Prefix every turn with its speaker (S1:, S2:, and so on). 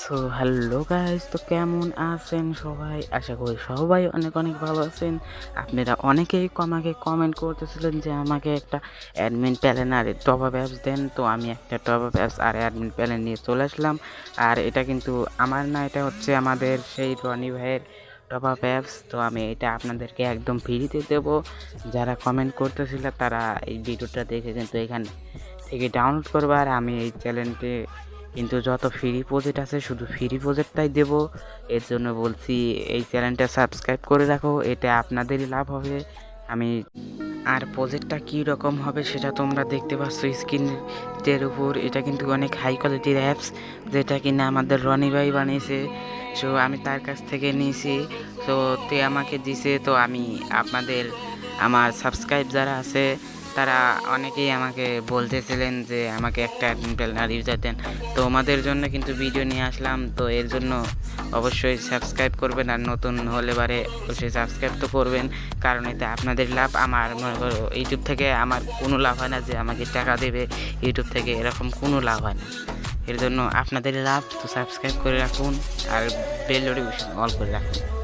S1: So hello guys, তো কেমন আছেন সবাই? আশা করি সবাই অনেক অনেক ভালো আছেন। আপনারা অনেকেই আমাকে কমেন্ট করতেছিলেন যে আমাকে একটা অ্যাডমিন প্যানেল আর টপ আপ অ্যাপস দেন। তো আমি একটা টপ আপ অ্যাপস আর অ্যাডমিন প্যানেল নিয়ে চলে আসলাম। আর এটা কিন্তু আমার না, এটা হচ্ছে আমাদের সেই রনি ভাইয়ের টপ আপ অ্যাপস। তো আমি এটা আপনাদেরকে একদম ফ্রিতে দেবো। যারা কমেন্ট করতেছিল তারা এই ভিডিওটা দেখে কিন্তু এখান থেকে ডাউনলোড করবে। আর আমি এই চ্যানেলটি কিন্তু যত ফ্রি প্রজেক্ট আছে শুধু ফ্রি প্রজেক্টটাই দেব। এর জন্য বলছি এই চ্যানেলটা সাবস্ক্রাইব করে রাখো, এটা আপনাদেরই লাভ হবে। আমি আর প্রজেক্টটা কী রকম হবে সেটা তোমরা দেখতে পাচ্ছ স্ক্রিনের উপর। এটা কিন্তু অনেক হাই কোয়ালিটির অ্যাপস, যেটা কিনা আমাদের রনি ভাই বানিয়েছে। সো আমি তার কাছ থেকে নিয়েছি, তো তে আমাকে দিছে। তো আমি আপনাদের আমার সাবস্ক্রাইব যারা আছে তারা অনেকেই আমাকে বলতেছিলেন যে আমাকে একটা অ্যাডমিন প্যানেল ইউজার দেন। তো আমাদের জন্য কিন্তু ভিডিও নিয়ে আসলাম। তো এর জন্য অবশ্যই সাবস্ক্রাইব করবেন, আর নতুন হলে বারে অবশ্যই সাবস্ক্রাইব তো করবেন, কারণ এতে আপনাদের লাভ। আমার মনে করো ইউটিউব থেকে আমার কোনো লাভ হয় না যে আমাকে টাকা দেবে ইউটিউব থেকে, এরকম কোনো লাভ হয় না। এর জন্য আপনাদের লাভ। তো সাবস্ক্রাইব করে রাখুন আর বেল নোটিফিকেশন অল করে রাখুন।